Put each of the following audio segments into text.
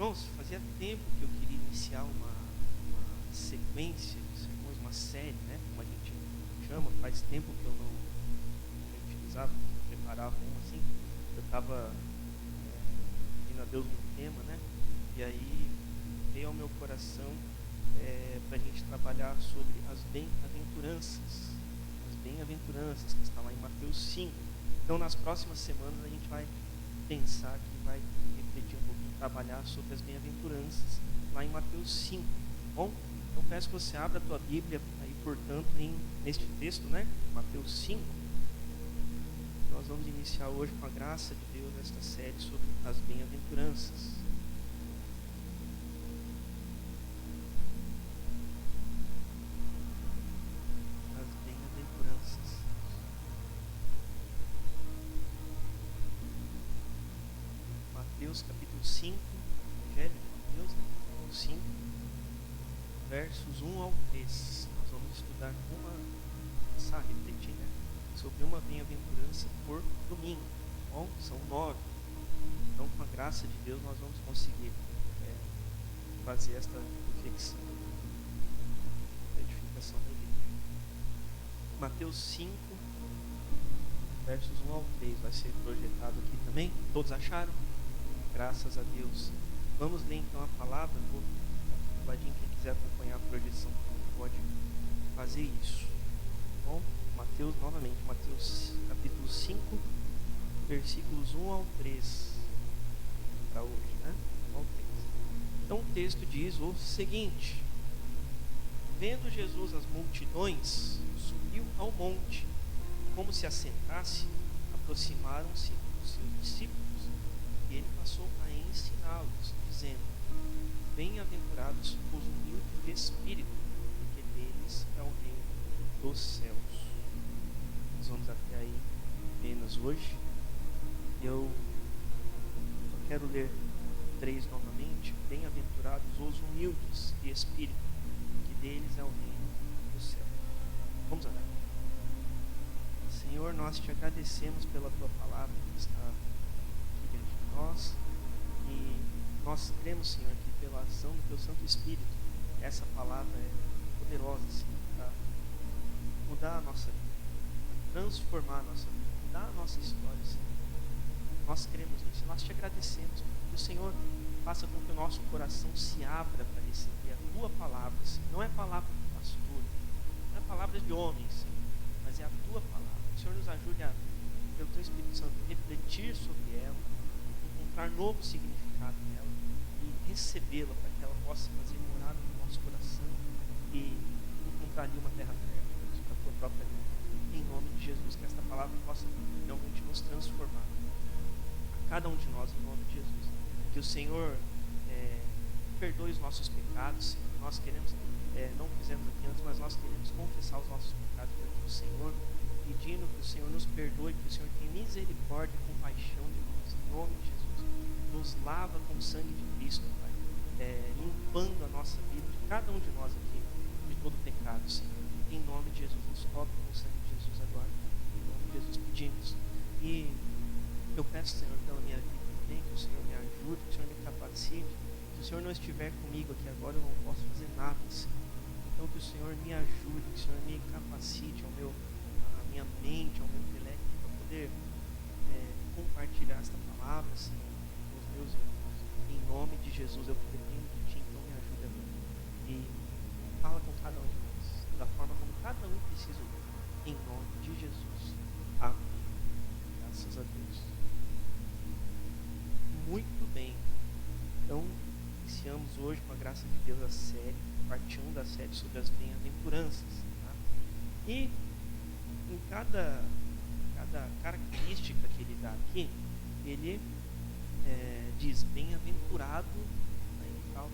Irmãos, fazia tempo que eu queria iniciar uma sequência de sermões, uma série, né? Como a gente chama, faz tempo que eu não utilizava, preparava uma assim. Eu estava pedindo a Deus um tema, né? E aí veio ao meu coração para a gente trabalhar sobre as bem-aventuranças. As bem-aventuranças, que está lá em Mateus 5. Então, nas próximas semanas, a gente vai pensar que vai refletir um pouquinho, trabalhar sobre as bem-aventuranças lá em Mateus 5, tá bom? Então peço que você abra a tua Bíblia aí, portanto, neste texto, né? Mateus 5. Nós vamos iniciar hoje, com a graça de Deus, esta série sobre as bem-aventuranças. As bem-aventuranças. Mateus capítulo 5, Evangelho de Deus, né? Capítulo 5, versos 1 ao 3. Nós vamos estudar começar a refletir, né, sobre uma bem-aventurança por domingo. Bom, são 9. Então, com a graça de Deus, nós vamos conseguir fazer esta reflexão, a edificação da igreja. Mateus 5, versos 1 ao 3, vai ser projetado aqui também. Todos acharam? Graças a Deus. Vamos ler então a palavra. Vou quem quiser acompanhar a projeção também pode fazer isso. Bom, Mateus, novamente, Mateus capítulo 5, versículos 1 ao 3, para hoje, né? 1 ao 3. Então o texto diz o seguinte: vendo Jesus as multidões, subiu ao monte. Como se assentasse, aproximaram-se os seus discípulos, e ele passou a ensiná-los, dizendo: bem-aventurados os humildes de espírito, porque deles é o reino dos céus. Nós vamos até aí apenas hoje. Eu só quero ler 3 novamente. Bem-aventurados os humildes de espírito, porque deles é o reino dos céus. Vamos orar. Senhor, nós te agradecemos pela tua palavra que está aqui diante de nós, e nós cremos, Senhor, que pela ação do teu Santo Espírito, essa palavra é poderosa, Senhor, para mudar a nossa vida, para transformar a nossa vida, mudar a nossa história, Senhor. Nós cremos nisso, nós te agradecemos, que o Senhor faça com que o nosso coração se abra para receber a tua palavra, Senhor. Não é palavra de pastor, não é palavra de homem, Senhor, mas é a tua palavra. O Senhor nos ajude a, pelo teu Espírito Santo, refletir sobre ela, encontrar novo significado nela e recebê-la para que ela possa fazer morada no nosso coração e encontrar ali uma terra fértil para a tua própria vida. Em nome de Jesus, que esta palavra possa realmente nos transformar, a cada um de nós, em nome de Jesus. Que o Senhor perdoe os nossos pecados, Senhor. Nós queremos, não fizemos aqui antes, mas nós queremos confessar os nossos pecados diante do Senhor, pedindo que o Senhor nos perdoe, que o Senhor tenha misericórdia e compaixão de nós, em nome de Jesus. Nos lava com o sangue de Cristo, Pai, limpando a nossa vida, de cada um de nós aqui, de todo pecado, Senhor. Em nome de Jesus, nos cobre com o sangue de Jesus agora, em nome de Jesus pedimos. E eu peço, Senhor, pela minha vida também, que o Senhor me ajude, que o Senhor me capacite. Se o Senhor não estiver comigo aqui agora, eu não posso fazer nada, Senhor. Então que o Senhor me ajude, que o Senhor me capacite à minha mente, ao meu intelecto, para poder compartilhar esta palavra, Senhor, com os meus irmãos. Em nome de Jesus, eu dependo de Ti, então me ajude a mim. E fala com cada um de nós, da forma como cada um precisa ouvir. Em nome de Jesus. Amém. Graças a Deus. Muito bem. Então, iniciamos hoje, com a graça de Deus, a série, parte 1 da série sobre as bem-aventuranças. Tá? E em cada característica que ele dá aqui, ele diz bem-aventurado, aí tal.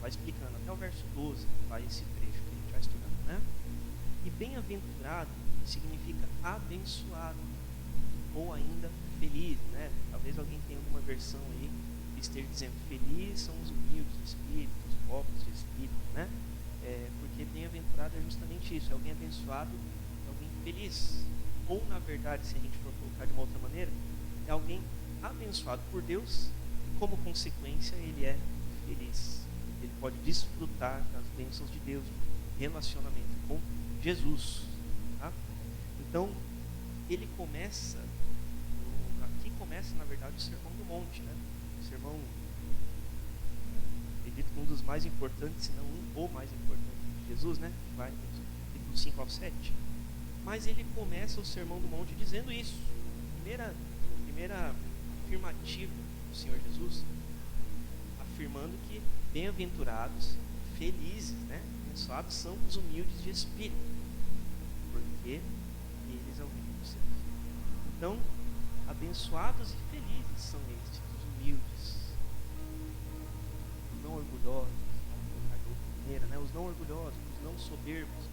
Vai explicando até o verso 12, vai esse trecho que a gente vai estudando, né? E bem-aventurado significa abençoado, ou ainda feliz, né? Talvez alguém tenha alguma versão aí que esteja dizendo felizes são os humildes de espírito, os pobres de espírito, né? Porque bem-aventurado é justamente isso, é alguém abençoado, é alguém feliz. Ou, na verdade, se a gente for colocar de uma outra maneira, é alguém abençoado por Deus como consequência, ele é feliz. Ele pode desfrutar das bênçãos de Deus, de relacionamento com Jesus. Tá? Então, ele começa, aqui começa, na verdade, o Sermão do Monte, né? O sermão, acredito que um dos mais importantes, se não o mais importante de Jesus, né? Vai do 5 ao 7. Mas ele começa o Sermão do Monte dizendo isso. Primeira afirmativa do Senhor Jesus, afirmando que bem-aventurados, felizes, né? Abençoados são os humildes de espírito, porque eles são reino dos céus. Então, abençoados e felizes são estes, os humildes, os não orgulhosos, né? Os não orgulhosos, os não soberbos,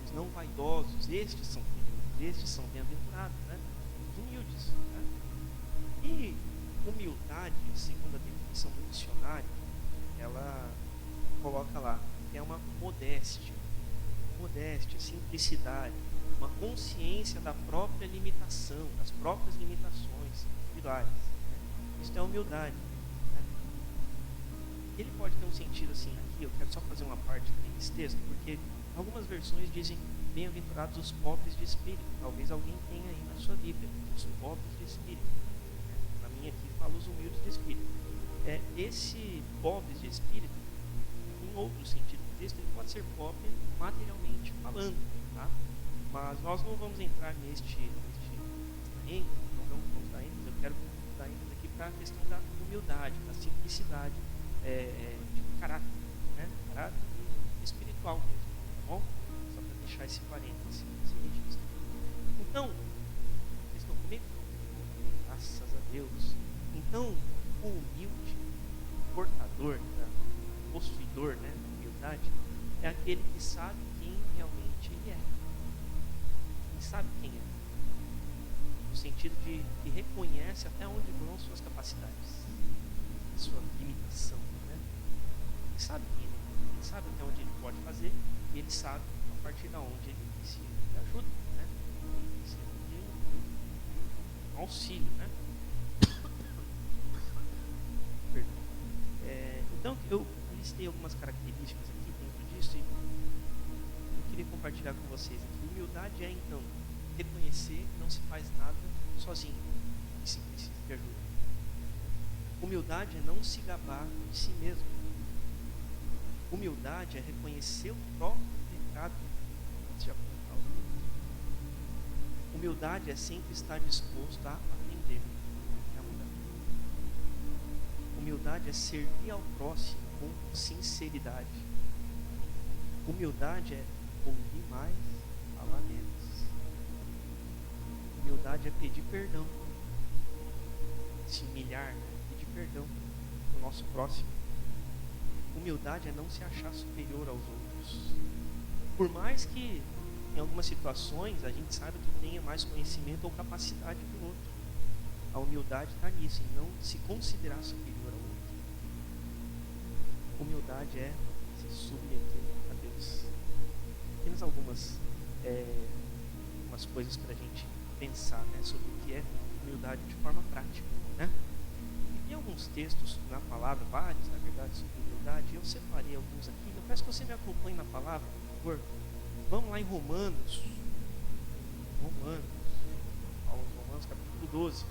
os não vaidosos, estes são felizes, estes são bem-aventurados, né? Os humildes. Né? E humildade, segundo a definição do dicionário, ela coloca lá, é uma modéstia, simplicidade, uma consciência da própria limitação, das próprias limitações individuais. Né? Isso é humildade. Né? Ele pode ter um sentido assim, aqui eu quero só fazer uma parte desse texto, porque algumas versões dizem bem-aventurados os pobres de espírito. Talvez alguém tenha aí na sua Bíblia, os pobres de espírito. Né? Na minha aqui fala os humildes de espírito. Esse pobres de espírito, em outro sentido do texto, ele pode ser pobre materialmente falando, tá? Mas nós não vamos entrar neste ênfase, não vamos dar ênfase, eu quero dar ênfase aqui para a questão da humildade, da simplicidade, de caráter, né? Caráter espiritual mesmo, tá bom? Só para deixar esse parênteses, esse registro. Então, vocês estão comigo? Graças a Deus. Então, o humilde, o portador, possuidor, né, da humildade, é aquele que sabe quem realmente ele é. Ele sabe quem é. No sentido de que reconhece até onde vão suas capacidades, sua limitação. Né? Ele sabe quem ele é. Ele sabe até onde ele pode fazer e ele sabe a partir de onde ele precisa de ajuda. Né? Ele precisa de auxílio. Né? Então, eu listei algumas características aqui dentro disso e eu queria compartilhar com vocês aqui. Humildade é, então, reconhecer que não se faz nada sozinho e se precisa de ajuda. Humildade é não se gabar de si mesmo. Humildade é reconhecer o próprio pecado antes de apontar o dedo. Humildade é sempre estar disposto a aprender. Humildade é servir ao próximo com sinceridade. Humildade é ouvir mais, falar menos. Humildade é pedir perdão. Se humilhar, né? Pedir perdão para o nosso próximo. Humildade é não se achar superior aos outros. Por mais que em algumas situações a gente saiba que tenha mais conhecimento ou capacidade que o outro. A humildade está nisso, em não se considerar superior ao outro. Humildade é se submeter a Deus. Temos algumas coisas para a gente pensar, né, sobre o que é humildade de forma prática. Né? E tem alguns textos na palavra, vários na verdade, sobre humildade. Eu separei alguns aqui. Eu peço que você me acompanhe na palavra, por favor. Vamos lá em Romanos capítulo 12.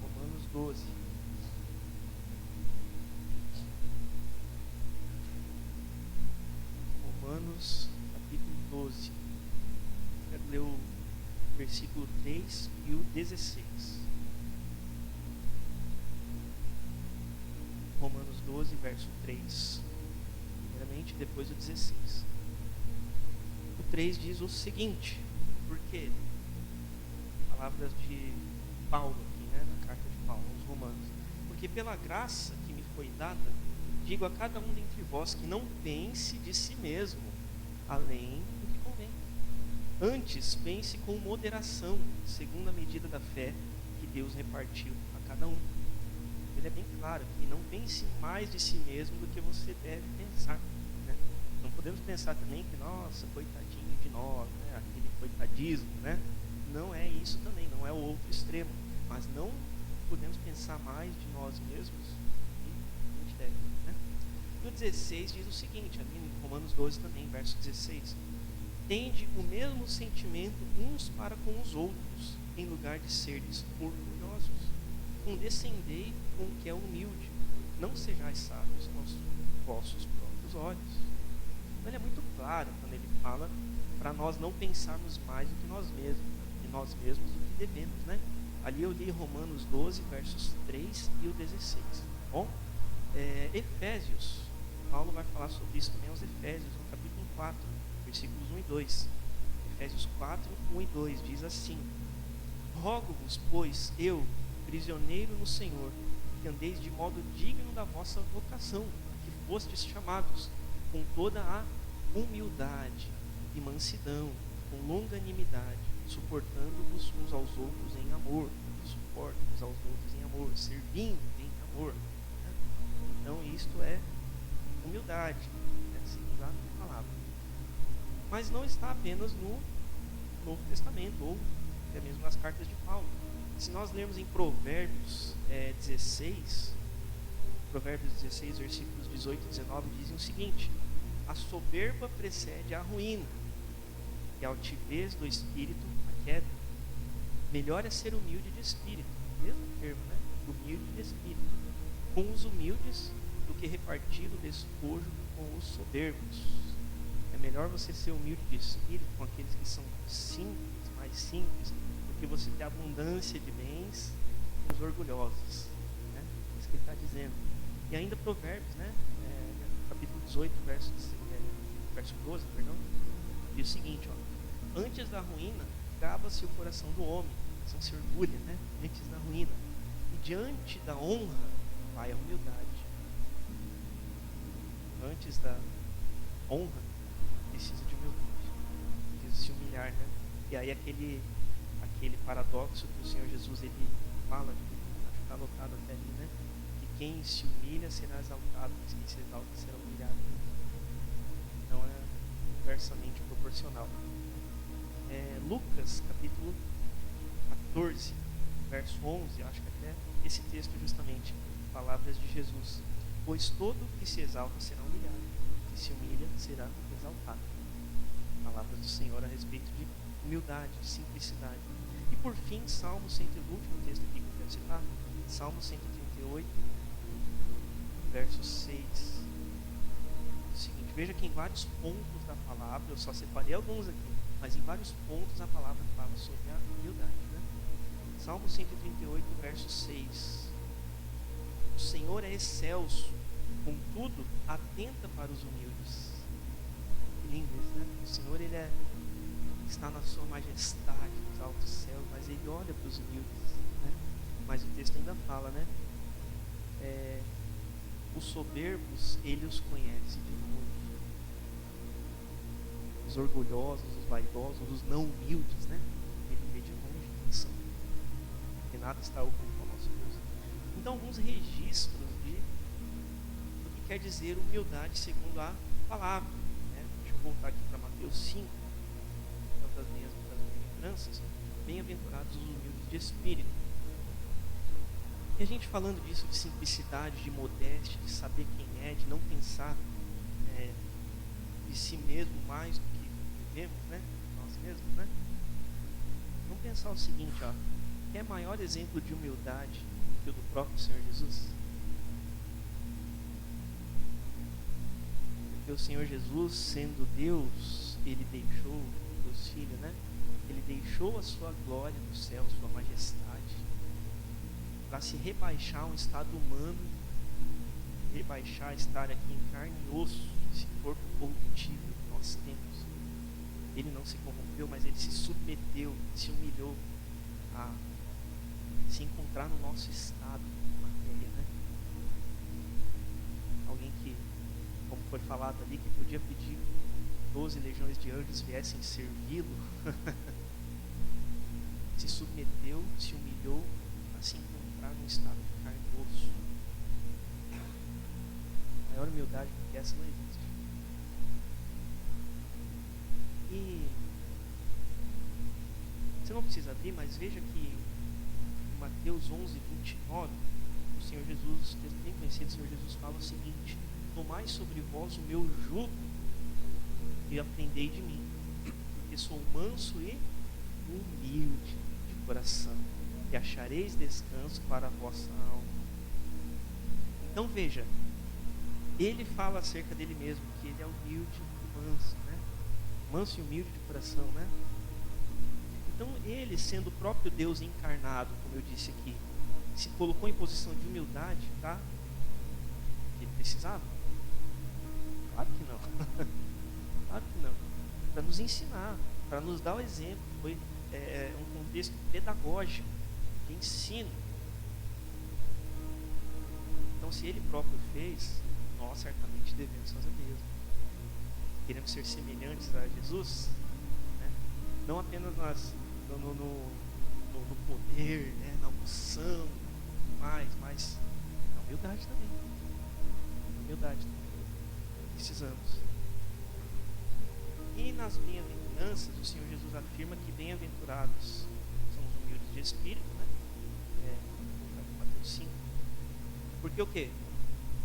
Romanos 12. Romanos capítulo 12. Quero ler o versículo 3 e o 16. Romanos 12, verso 3. Primeiramente, depois o 16. O 3 diz o seguinte, porque palavras de Paulo aqui, né, na carta de Paulo aos Romanos. Porque pela graça que me foi dada, digo a cada um dentre vós que não pense de si mesmo, além do que convém. Antes, pense com moderação, segundo a medida da fé que Deus repartiu a cada um. Ele é bem claro que não pense mais de si mesmo do que você deve pensar. Né? Não podemos pensar também que, nossa, coitadinho de nós, né? Aquele coitadismo, né? Não é isso também, não é o outro extremo. Mas não podemos pensar mais de nós mesmos e a gente deve, né? E o 16 diz o seguinte, ali em Romanos 12 também, verso 16: tende o mesmo sentimento uns para com os outros, em lugar de seres orgulhosos. Condescendei com o que é humilde, não sejais sábios com os vossos próprios olhos. Então, ele é muito claro quando ele fala para nós não pensarmos mais do que nós mesmos, do que devemos, né? Ali eu li Romanos 12, versos 3 e o 16, tá bom? Efésios, Paulo vai falar sobre isso também aos Efésios, no capítulo 4, versículos 1 e 2. Efésios 4, 1 e 2 diz assim: rogo-vos, pois, eu, prisioneiro no Senhor, que andeis de modo digno da vossa vocação, que fostes chamados, com toda a humildade e mansidão, com longanimidade, suportando-vos uns aos outros em amor, suportem uns aos outros em amor, servindo em amor, né? Então isto é humildade, né? Segundo a palavra. Mas não está apenas no Novo Testamento, ou até mesmo nas cartas de Paulo. Se nós lermos em Provérbios 16, versículos 18 e 19, dizem o seguinte: a soberba precede a ruína, e a altivez do espírito a queda. Melhor é ser humilde de espírito, mesmo termo, né? Humilde de espírito, com os humildes, do que repartir o despojo com os soberbos. É melhor você ser humilde de espírito com aqueles que são simples, mais simples, do que você ter abundância de bens com os orgulhosos, né? É isso que ele está dizendo. E ainda Provérbios, né? Capítulo 18, verso 12, perdão, diz o seguinte, ó: antes da ruína, gaba-se o coração do homem, então se orgulha, né? Antes da ruína, e diante da honra vai a humildade. Antes da honra, precisa de humildade, precisa se humilhar, né? E aí aquele paradoxo que o Senhor Jesus ele fala, acho que está anotado até ali, né? Que quem se humilha será exaltado, mas quem se exalta será humilhado. Então é inversamente proporcional. Lucas capítulo 14, verso 11, acho que até esse texto justamente, palavras de Jesus: pois todo que se exalta será humilhado, que se humilha será exaltado. Palavras do Senhor a respeito de humildade, de simplicidade. E por fim, Salmo 100, o último texto aqui que eu quero citar, Salmo 138, verso 6. O seguinte: veja que em vários pontos da palavra, eu só separei alguns aqui, mas em vários pontos a palavra fala sobre a humildade, né? Salmo 138, verso 6. O Senhor é excelso, contudo atenta para os humildes. Que lindo isso, né? O Senhor ele está na sua majestade nos altos céus, mas ele olha para os humildes, né? Mas o texto ainda fala, né? Os soberbos ele os conhece de longe. Os orgulhosos, os vaidosos, os não humildes, né? Ele vê de longe quem são, porque nada está oculto ao nosso Deus. Então, alguns registros do que quer dizer humildade segundo a palavra, né? Deixa eu voltar aqui para Mateus 5, das minhas lembranças. Bem-aventurados os humildes de espírito. E a gente falando disso, de simplicidade, de modéstia, de saber quem é, de não pensar de si mesmo mais do que vivemos, né? Nós mesmos, né? Vamos pensar o seguinte, ó: quer maior exemplo de humildade que o do próprio Senhor Jesus? Porque o Senhor Jesus, sendo Deus, ele deixou Deus Filho, né? Ele deixou a sua glória no céu, sua majestade, para se rebaixar a um estado humano, rebaixar, estar aqui em carne e osso, esse corpo corruptível que nós temos. Ele não se corrompeu, mas ele se submeteu, se humilhou a se encontrar no nosso estado de matéria, né? Alguém que, como foi falado ali, que podia pedir 12 legiões de anjos viessem servi-lo, se submeteu, se humilhou a se encontrar num estado de carne e osso. Maior humildade do que essa não existe. E você não precisa abrir, mas veja que Mateus 11:29, o Senhor Jesus, texto bem conhecido, o Senhor Jesus fala o seguinte: tomai sobre vós o meu jugo e aprendei de mim, porque sou manso e humilde de coração, e achareis descanso para a vossa alma. Então veja, ele fala acerca dele mesmo, que ele é humilde e manso, né? Manso e humilde de coração, né? Então ele, sendo o próprio Deus encarnado, como eu disse aqui, se colocou em posição de humildade, tá? Ele precisava? Claro que não. Claro que não. Para nos ensinar, para nos dar o exemplo. Foi um contexto pedagógico, de ensino. Então, se ele próprio fez, nós certamente devemos fazer o mesmo. Queremos ser semelhantes a Jesus, né? Não apenas no poder, né? Na unção, mas na humildade também. Na humildade também. Precisamos. E nas bem-aventuranças, o Senhor Jesus afirma que bem-aventurados são os humildes de espírito, né? Mateus 5. Porque o quê?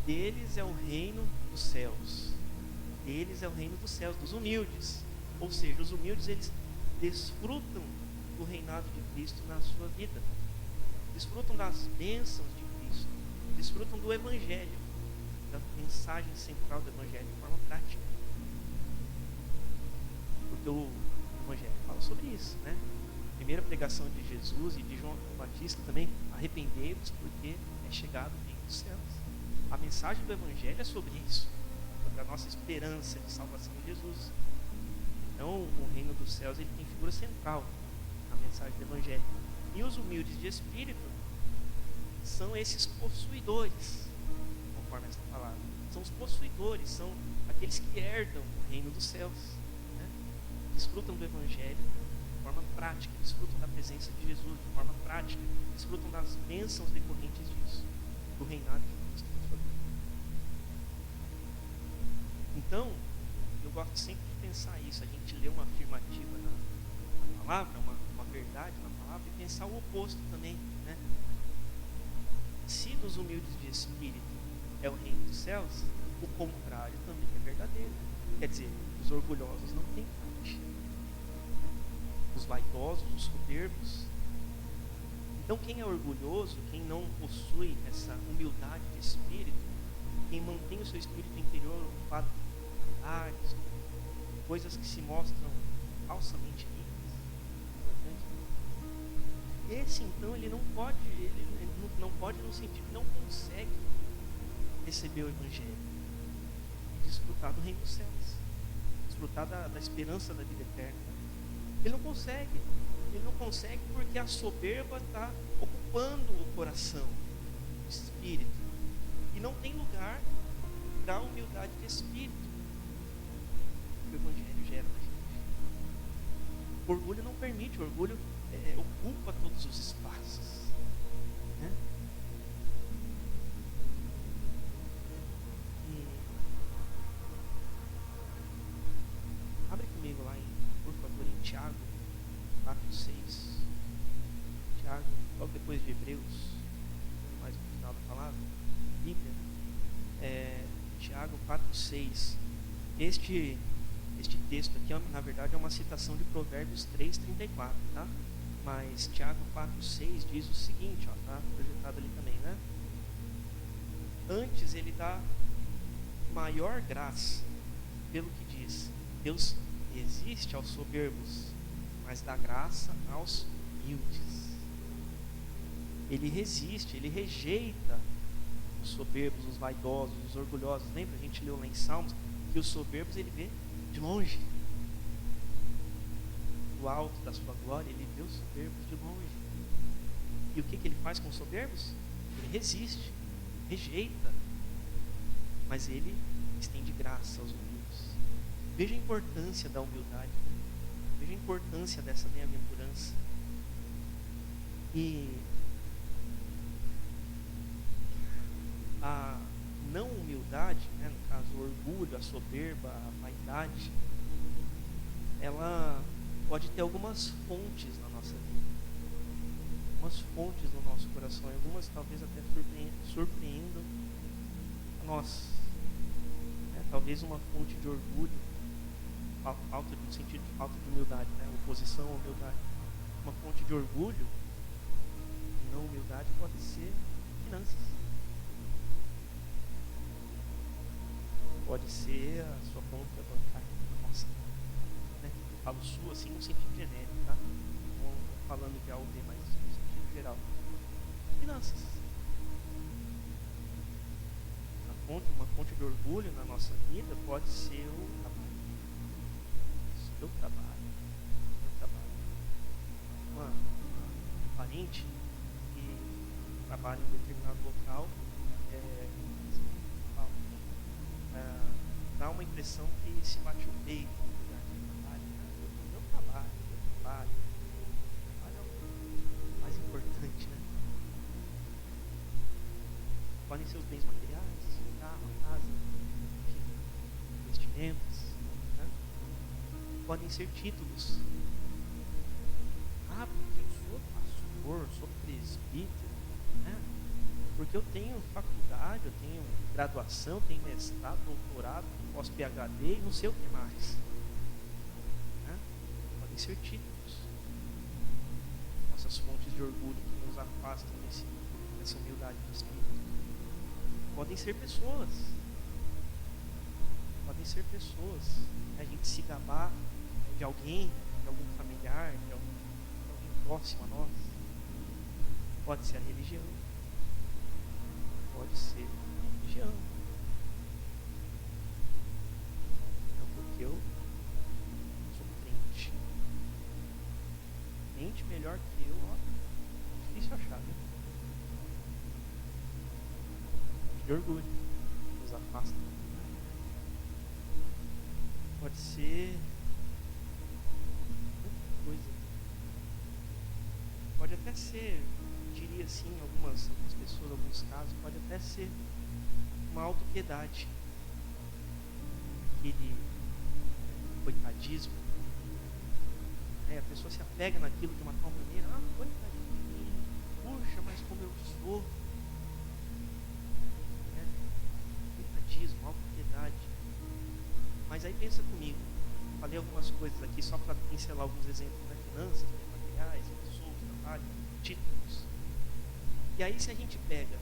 Deles é o reino dos céus. Deles é o reino dos céus, dos humildes. Ou seja, os humildes, eles desfrutam do reinado de Cristo na sua vida. Desfrutam das bênçãos de Cristo. Desfrutam do Evangelho, da mensagem central do Evangelho de forma prática. Porque o Evangelho fala sobre isso, né? A primeira pregação de Jesus e de João Batista também: arrependei-vos porque é chegado o reino dos céus. A mensagem do Evangelho é sobre isso, sobre a nossa esperança de salvação em Jesus. Então, o reino dos céus, ele tem figura central na mensagem do Evangelho. E os humildes de espírito são esses possuidores, conforme esta palavra. São os possuidores, são aqueles que herdam o reino dos céus, né? Desfrutam do Evangelho de forma prática, desfrutam da presença de Jesus de forma prática, desfrutam das bênçãos decorrentes disso, do reinado de Cristo na sua vida. Então, eu gosto sempre de pensar isso, a gente lê uma afirmativa na palavra, uma verdade na palavra, e pensar o oposto também, né? Se dos humildes de espírito é o reino dos céus, o contrário também é verdadeiro. Quer dizer, os orgulhosos não têm parte, os vaidosos, os soberbos. Então, quem é orgulhoso, quem não possui essa humildade de espírito, quem mantém o seu espírito interior ocupado com verdades, coisas que se mostram falsamente ricas, esse então ele não pode no sentido que não consegue receber o Evangelho e desfrutar do reino dos céus, desfrutar da esperança da vida eterna. Ele não consegue porque a soberba está ocupando o coração, o espírito, e não tem lugar para a humildade de espírito que o Evangelho gera na gente. O orgulho não permite, o orgulho ocupa todos os espaços, né? Abre comigo lá, por favor, em Tiago 4:6. Tiago, logo depois de Hebreus, mais no final da palavra, Bíblia. Tiago 4:6. Este texto aqui, na verdade, é uma citação de Provérbios 3:34, tá? Mas Tiago 4:6 diz o seguinte, ó, tá projetado ali também, né? Antes ele dá maior graça, pelo que diz: Deus resiste aos soberbos, mas dá graça aos humildes. Ele resiste, ele rejeita os soberbos, os vaidosos, os orgulhosos. Lembra? A gente leu lá em Salmos que os soberbos ele vê de longe, do alto da sua glória, ele vê os soberbos de longe. E o que ele faz com os soberbos? Ele resiste, rejeita, mas ele estende graça aos humildes. Veja a importância da humildade, né? Veja a importância dessa bem-aventurança. E a não humildade, né, no caso o orgulho, a soberba, a vaidade, ela pode ter algumas fontes na nossa vida. algumas fontes no nosso coração, e algumas talvez até surpreendam a nós. Talvez uma fonte de orgulho, falta no sentido de falta de humildade, oposição à humildade. Uma fonte de orgulho e não humildade pode ser finanças. Pode ser a sua conta bancária. Nossa, eu falo sua assim no sentido genérico, tá? Não falando de algo mais no sentido geral. Finanças. Uma fonte de orgulho na nossa vida pode ser o trabalho. Seu trabalho. Uma parente que trabalha em determinado local dá uma impressão que se bate o peito no lugar de trabalho. Meu trabalho é o mais importante, né? Podem ser os bens materiais, o carro, a casa, enfim, investimentos, né? Podem ser títulos. Porque eu sou pastor, sou presbítero, né? Porque eu tenho faculdade, eu tenho graduação, tenho mestrado, doutorado, posso PhD e não sei o que mais, né? Podem ser títulos. Nossas fontes de orgulho que nos afastam dessa humildade de espírito. Podem ser pessoas. A gente se gabar de alguém, de algum familiar, de alguém próximo a nós. Pode ser a religião. Porque eu sou crente. Crente melhor que eu, difícil achar, né? De orgulho, nos afasta. Pode ser muita coisa. Pode até ser, diria assim, algumas pessoas, alguns casos, pode até ser uma autopiedade, aquele coitadismo. A pessoa se apega naquilo de uma tal maneira, coitadinho de mim, puxa, mas como eu sou. Coitadismo, autopiedade. Mas aí pensa comigo, falei algumas coisas aqui só para pincelar alguns exemplos, finanças, materiais, pessoas, trabalho, títulos. E aí se a gente pega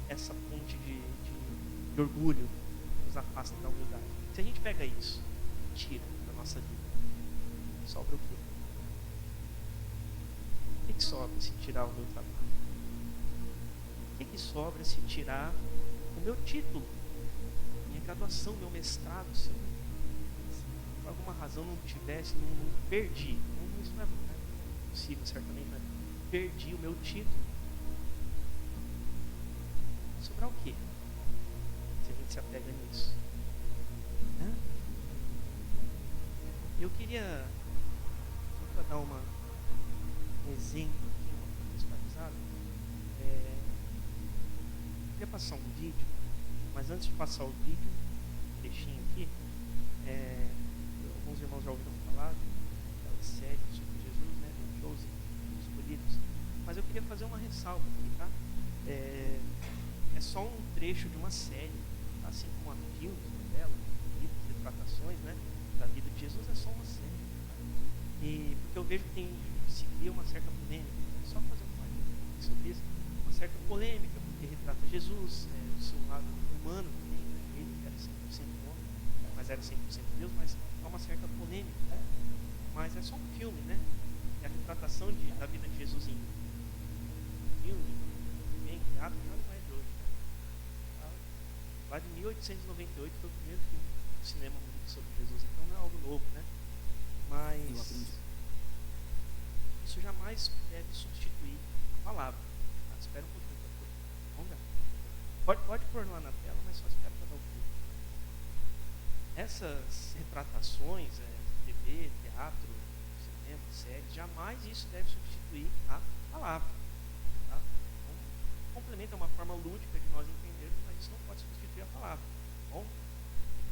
essa fonte de orgulho, nos afasta da humildade, se a gente pega isso, tira da nossa vida, sobra o quê? O que sobra se tirar o meu trabalho? O que sobra se tirar o meu título, minha graduação, meu mestrado? Se eu, por alguma razão, não tivesse, não perdi, isso não é possível, certamente, mas perdi o meu título. Sobrar o quê? Se a gente se apega nisso. Eu queria, só para dar um exemplo aqui, uma contextualizada, eu queria passar um vídeo, mas antes de passar o vídeo, um trechinho aqui, alguns irmãos já ouviram falar daquela série sobre Jesus, né, do Chosen, Escolhidos, mas eu queria fazer uma ressalva aqui, tá? É só um trecho de uma série, tá? Assim como a filmes, novelas, livros, retratações, né, da vida de Jesus, é só uma série. Tá? E porque eu vejo que se cria uma certa polêmica, só fazer um parênteses sobre isso, uma certa polêmica, porque retrata Jesus, o seu lado humano também, né? Ele era 100% homem, mas era 100% Deus, mas há uma certa polêmica, né? Mas é só um filme, né? É a retratação da vida de Jesus em filme, em teatro, já não é de hoje, né? Lá de 1898 foi o primeiro filme do cinema sobre Jesus, então não é algo novo, né? Mas isso jamais deve substituir a palavra. Espera um pouquinho para pôr. Vamos ver. Pode pôr lá na tela, mas só espera para dar o pulo. Essas retratações, TV, teatro, cinema, séries, jamais isso deve substituir a palavra. Tá? Então, complementa uma forma lúdica de nós entendermos, mas isso não pode substituir a palavra. Tá bom?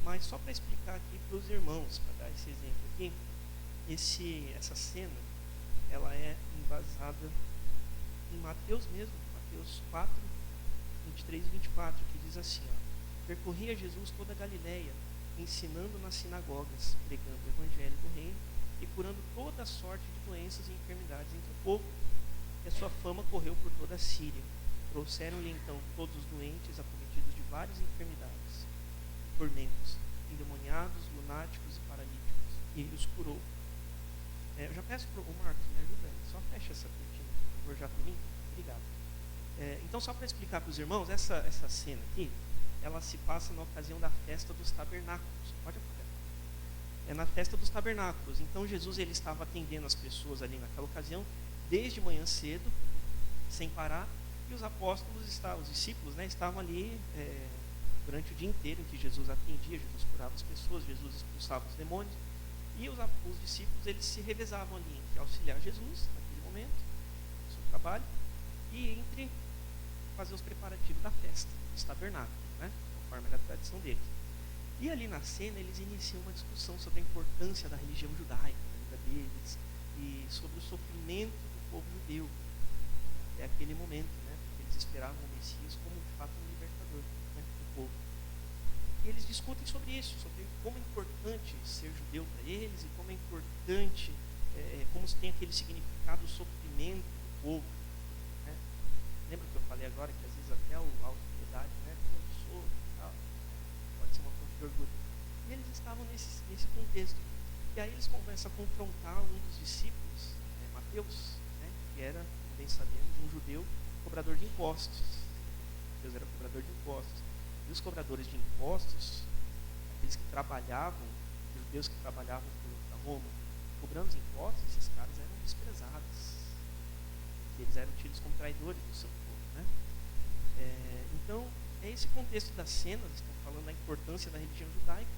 Mas só para explicar aqui para os irmãos, para dar esse exemplo aqui, essa cena, ela é embasada em Mateus mesmo, Mateus 4, 23 e 24, que diz assim, ó: percorria Jesus toda a Galileia, ensinando nas sinagogas, pregando o evangelho do reino e curando toda sorte de doenças e enfermidades entre o povo. E a sua fama correu por toda a Síria. Trouxeram-lhe então todos os doentes, acometidos de várias enfermidades, tormentos, endemoniados, lunáticos e paralíticos, e ele os curou. Eu já peço para o Marcos, me ajuda aí, só fecha essa cortina, por favor, já para mim. Obrigado. Então, só para explicar para os irmãos, essa cena aqui, ela se passa na ocasião da festa dos tabernáculos. Pode apagar. É na festa dos tabernáculos. Então, Jesus ele estava atendendo as pessoas ali naquela ocasião, desde manhã cedo, sem parar, e os apóstolos, os discípulos, né, estavam ali durante o dia inteiro em que Jesus atendia, Jesus curava as pessoas, Jesus expulsava os demônios, e os discípulos eles se revezavam ali entre auxiliar Jesus naquele momento, no seu trabalho, e entre fazer os preparativos da festa, dos tabernáculos, né, conforme era a tradição deles. E ali na cena eles iniciam uma discussão sobre a importância da religião judaica na vida deles e sobre o sofrimento do povo judeu. É aquele momento, né, que eles esperavam o Messias como de fato um libertador, né, do povo. E eles discutem sobre isso, sobre como é importante ser judeu para eles e como é importante, como se tem aquele significado do sofrimento do povo. Né? Lembra que eu falei agora que às vezes até a autoridade, né, eu sou tal, pode ser uma fonte de orgulho. E eles estavam nesse contexto. E aí eles começam a confrontar um dos discípulos, Mateus, né, que era, como bem sabemos, um judeu cobrador de impostos. Mateus era cobrador de impostos. E os cobradores de impostos, aqueles que trabalhavam, os judeus que trabalhavam para Roma, cobrando os impostos, esses caras eram desprezados. Eles eram tidos como traidores do seu povo. Né? Então, é esse contexto das cenas, estão falando da importância da religião judaica,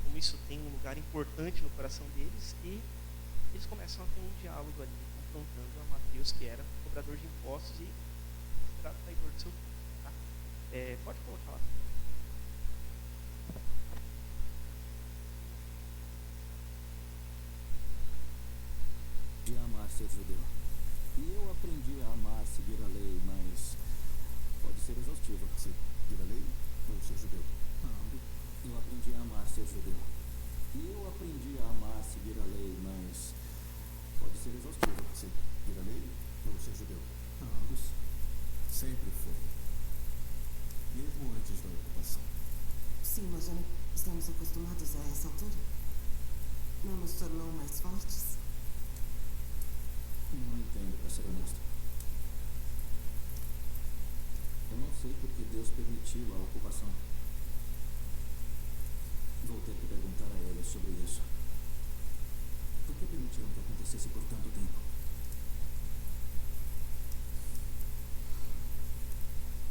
como isso tem um lugar importante no coração deles, e eles começam a ter um diálogo ali, confrontando a Mateus, que era cobrador de impostos e considerado traidor do seu povo. Pode colocar lá. De amar ser judeu. E eu aprendi a amar seguir a lei, mas pode ser exaustivo. Seguir a lei ou ser judeu? Eu aprendi a amar ser judeu. E eu aprendi a amar seguir a lei, mas pode ser exaustivo. Seguir a lei ou ser judeu? Ambos. Sempre foi. Mesmo antes da ocupação. Sim, mas já não estamos acostumados a essa altura. Não nos tornou mais fortes? Não entendo, para ser honesto. Eu não sei por que Deus permitiu a ocupação. Vou ter que perguntar a ele sobre isso. Por que permitiram que acontecesse por tanto tempo?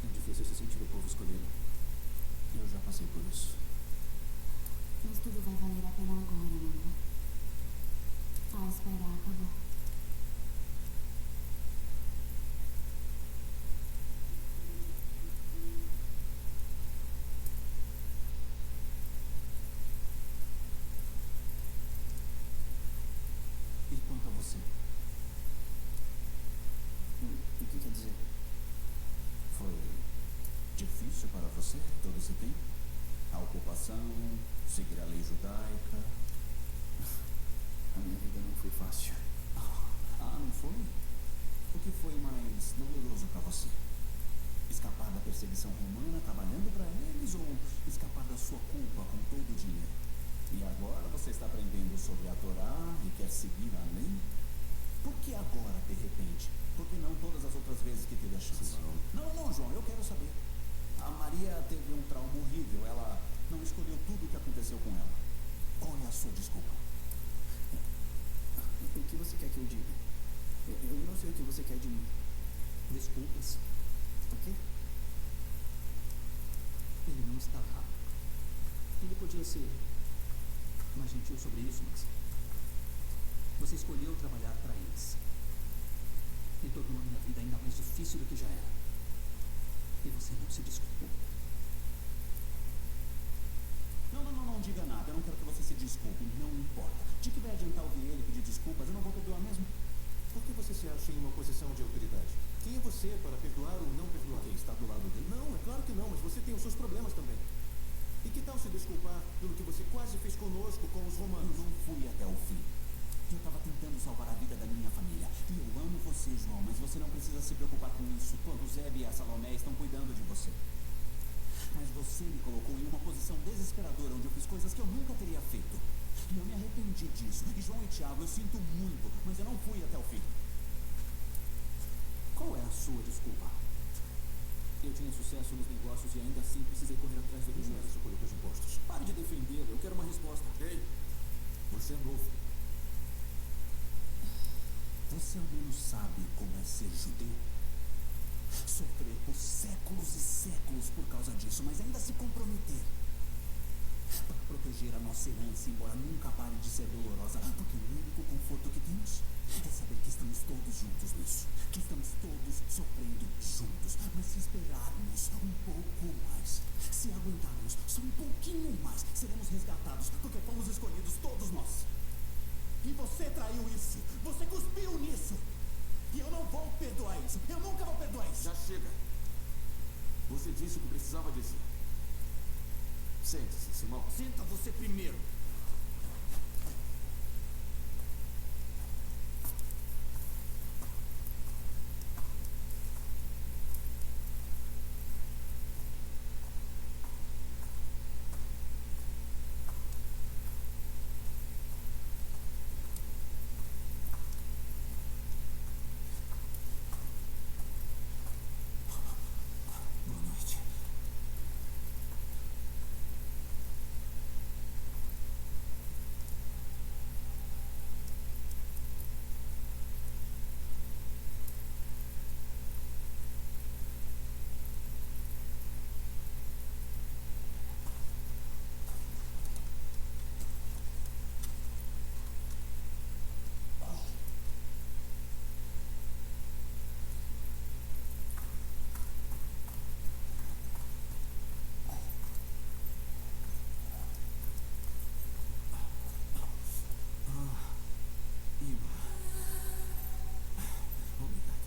É difícil se sentir o povo escolhido. Eu já passei por isso. Mas tudo vai valer a pena agora, não é? A espera acabou. E quanto a você? O que quer dizer? Foi difícil para você todo esse tempo? A ocupação, seguir a lei judaica. A minha vida não foi fácil. Não foi? O que foi mais doloroso para você? Escapar da perseguição romana trabalhando para eles ou escapar da sua culpa com todo o dinheiro? E agora você está aprendendo sobre a Torá e quer seguir a lei? Por que agora, de repente? Por que não todas as outras vezes que teve a chance? Não, João, eu quero saber. A Maria teve um trauma horrível. Ela não escolheu tudo o que aconteceu com ela. Qual é a sua desculpa? O que você quer que eu diga? Eu não sei o que você quer de mim. Desculpas. O quê? Ele não está errado. Ele podia ser mais gentil sobre isso, mas você escolheu trabalhar para eles. E tornou a minha vida ainda mais difícil do que já era. E você não se desculpou. Não diga nada. Eu não quero que você se desculpe. Não importa. De que vai adiantar ouvir ele pedir desculpas? Eu não vou perdoar mesmo. Por que você se acha em uma posição de autoridade? Quem é você para perdoar ou não perdoar? Quem está do lado dele? Não, é claro que não, mas você tem os seus problemas também. E que tal se desculpar pelo que você quase fez conosco com os romanos? Eu não fui até o fim. Eu estava tentando salvar a vida da minha família. E eu amo você, João, mas você não precisa se preocupar com isso quando o Zeb e a Salomé estão cuidando de você. Mas você me colocou em uma posição desesperadora onde eu fiz coisas que eu nunca teria feito. E eu me arrependi disso. E João e Tiago, eu sinto muito, mas eu não fui até o fim. Qual é a sua desculpa? Eu tinha sucesso nos negócios e ainda assim precisei correr atrás do Não era dinheiro. só por os impostos. Pare de defendê-lo, eu quero uma resposta. Ei, você é novo. Você ao menos sabe como é ser judeu? Sofrer por séculos e séculos por causa disso, mas ainda se comprometer para proteger a nossa herança, embora nunca pare de ser dolorosa, porque o único conforto que temos é saber que estamos todos juntos nisso, que estamos todos sofrendo juntos. Mas se esperarmos um pouco mais, se aguentarmos só um pouquinho mais, seremos resgatados, porque fomos escolhidos todos nós. E você traiu isso, você cuspiu nisso. E eu não vou perdoar isso, eu nunca vou perdoar isso. Já chega. Você disse o que precisava dizer. Sente-se, Simão. Senta você primeiro. Boa noite. Obrigado.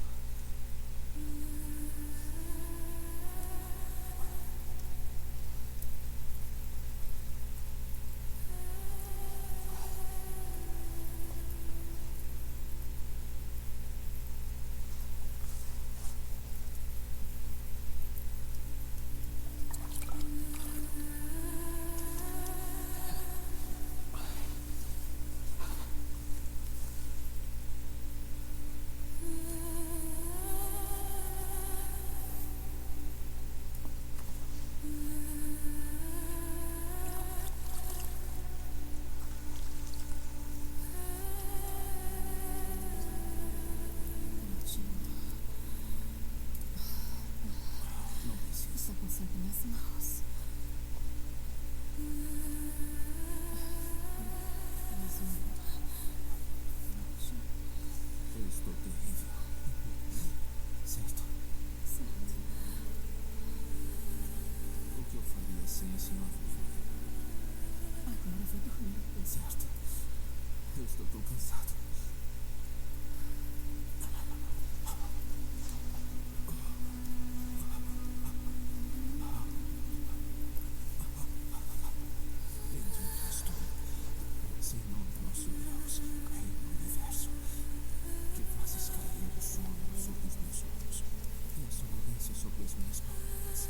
Não precisa. Estou com sangue nas mãos. Mais um. Eu estou terrível. Certo? Certo. O que eu faria sem a senhora? Agora eu vou dormir. Certo. Eu estou tão cansado. Bendito és tu, Senhor nosso Deus, Rei do Universo, que fazes cair o sono sobre os meus olhos e a sonolência sobre as minhas pálpebras.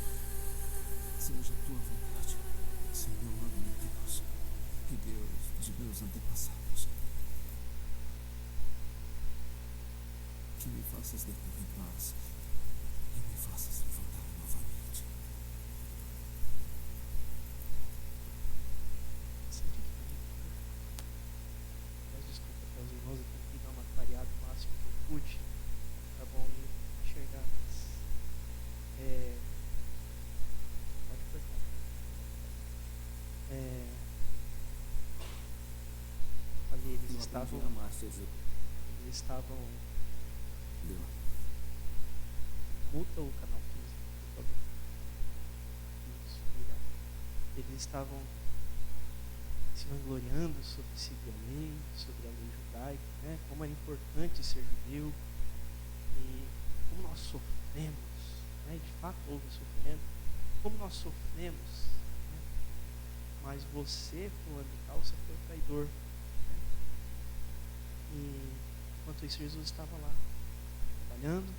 Seja a tua vontade, Senhor meu Deus, e Deus de meus antepassados, que me faças deitar em paz e me faças levantar novamente. Sente aqui comigo. Peço desculpa para os irmãos, eu tentei dar uma clareada o máximo que eu pude. Tá bom? E enxergar, mas. Pode cortar. Ali eles estavam. Deu. Muta o canal 15, por favor. Isso, obrigado. Eles estavam se vangloriando sobre seguir sobre a lei judaica, né? Como era importante ser judeu e como nós sofremos, né? De fato houve sofrimento, como nós sofremos, né? Mas você, fulano de tal, você foi o traidor, né? E enquanto isso Jesus estava lá trabalhando,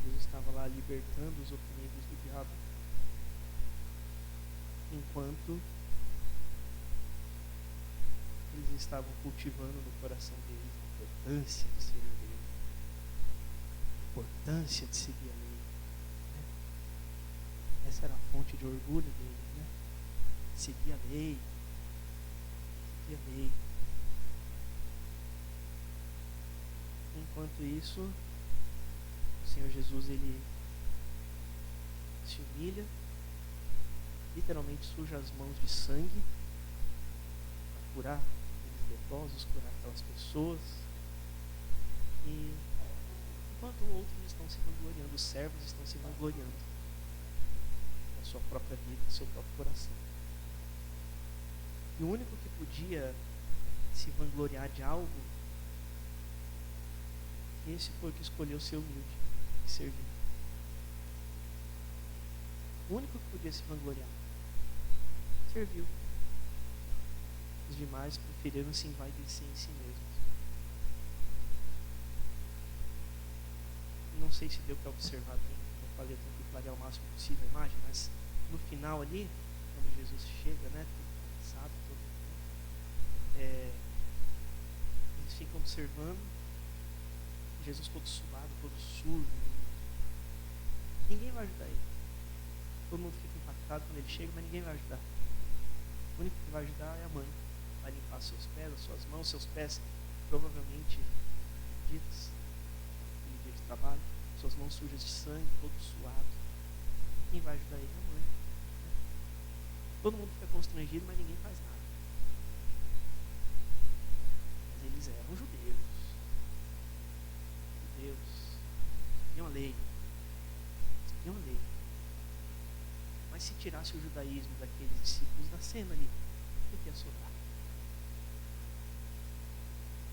Jesus estava lá libertando os oprimidos do diabo, enquanto eles estavam cultivando no coração deles a importância de ser judeu, a importância de seguir a lei, né? Essa era a fonte de orgulho deles, né? Seguir a lei, seguir a lei. Enquanto isso, o Senhor Jesus, ele se humilha, literalmente suja as mãos de sangue para curar aqueles leprosos, curar aquelas pessoas. E enquanto outros estão se vangloriando, os servos estão se vangloriando da sua própria vida, do seu próprio coração. E o único que podia se vangloriar de algo, esse foi o que escolheu ser humilde e servir. O único que podia se vangloriar serviu. Os demais preferiram se envaidecer em si mesmos. Não sei se deu para observar bem, eu falei, eu tenho que clarear o máximo possível a imagem, mas no final ali, quando Jesus chega, né, todo cansado, eles ficam observando Jesus todo suado, todo sujo. Ninguém vai ajudar ele. Todo mundo fica impactado quando ele chega, mas ninguém vai ajudar. O único que vai ajudar é a mãe. Vai limpar seus pés, as suas mãos, seus pés provavelmente fedidos no dia de trabalho, suas mãos sujas de sangue, todo suado. Quem vai ajudar ele é a mãe. Todo mundo fica constrangido, mas ninguém faz nada. Mas eles eram judeus. Seguiam a lei. Seguiam a lei. Mas se tirasse o judaísmo daqueles discípulos da cena ali, o que ia sobrar?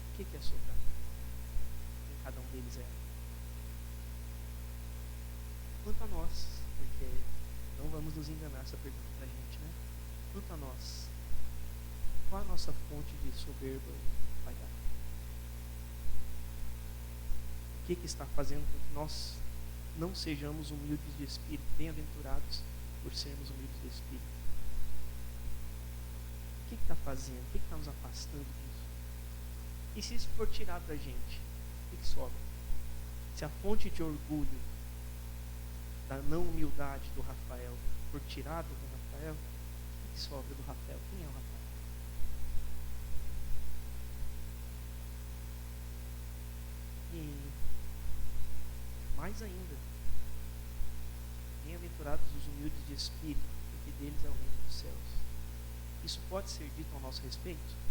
O que ia sobrar? Quem cada um deles era? Quanto a nós, porque não vamos nos enganar essa pergunta pra gente, né? Quanto a nós, qual a nossa fonte de soberba e vaidade? O que está fazendo com que nós não sejamos humildes de espírito, bem-aventurados por sermos humildes de espírito? O que está fazendo? O que está nos afastando disso? E se isso for tirado da gente, o que sobra? Se a fonte de orgulho da não humildade do Rafael for tirada do Rafael, o que sobra do Rafael? Quem é o Rafael? E mais ainda, bem-aventurados os humildes de espírito, porque deles é o reino dos céus. Isso pode ser dito ao nosso respeito?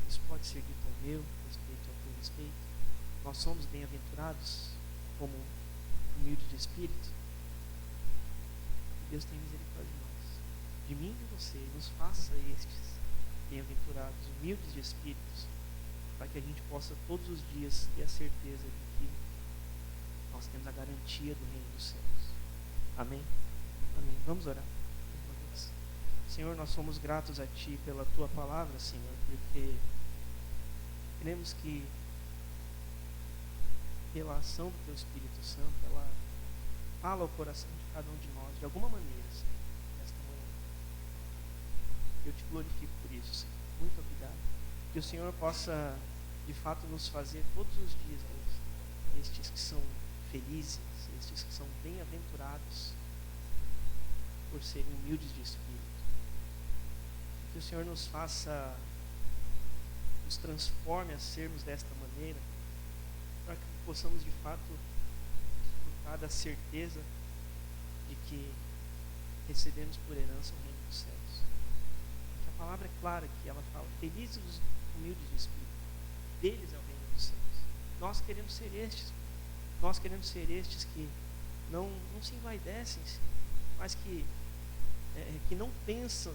Isso pode ser dito ao meu respeito, ao teu respeito? Nós somos bem-aventurados como humildes de espírito? Deus tem misericórdia de nós, de mim e de você. Nos faça estes bem-aventurados, humildes de espíritos, para que a gente possa todos os dias ter a certeza de que nós temos a garantia do reino dos céus. Amém? Amém. Vamos orar. Senhor, nós somos gratos a Ti pela Tua palavra, Senhor, porque cremos que pela ação do Teu Espírito Santo, ela fala ao coração de cada um de nós, de alguma maneira, Senhor, nesta manhã. Eu Te glorifico por isso, Senhor. Muito obrigado. Que o Senhor possa, de fato, nos fazer todos os dias, Deus, estes que são felizes, estes que são bem-aventurados por serem humildes de espírito. Que o Senhor nos faça, nos transforme a sermos desta maneira, para que possamos de fato desfrutar da certeza de que recebemos por herança o reino dos céus. Porque a palavra é clara que ela fala: felizes os humildes de espírito, deles é o reino dos céus. Nós queremos ser estes. Nós queremos ser estes que não se envaidecem, mas que não pensam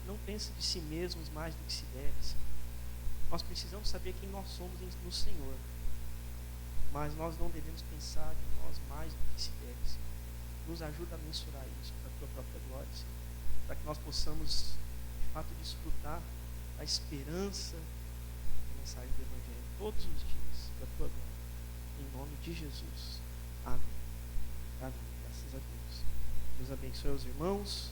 não pense de si mesmos mais do que se deve, Senhor. Nós precisamos saber quem nós somos no Senhor. Mas nós não devemos pensar de nós mais do que se deve, Senhor. Nos ajuda a mensurar isso para a tua própria glória, Senhor. Para que nós possamos, de fato, desfrutar da esperança da mensagem do Evangelho todos os dias, para a tua glória. Em nome de Jesus. Amém. Amém. Graças a Deus. Deus abençoe os irmãos.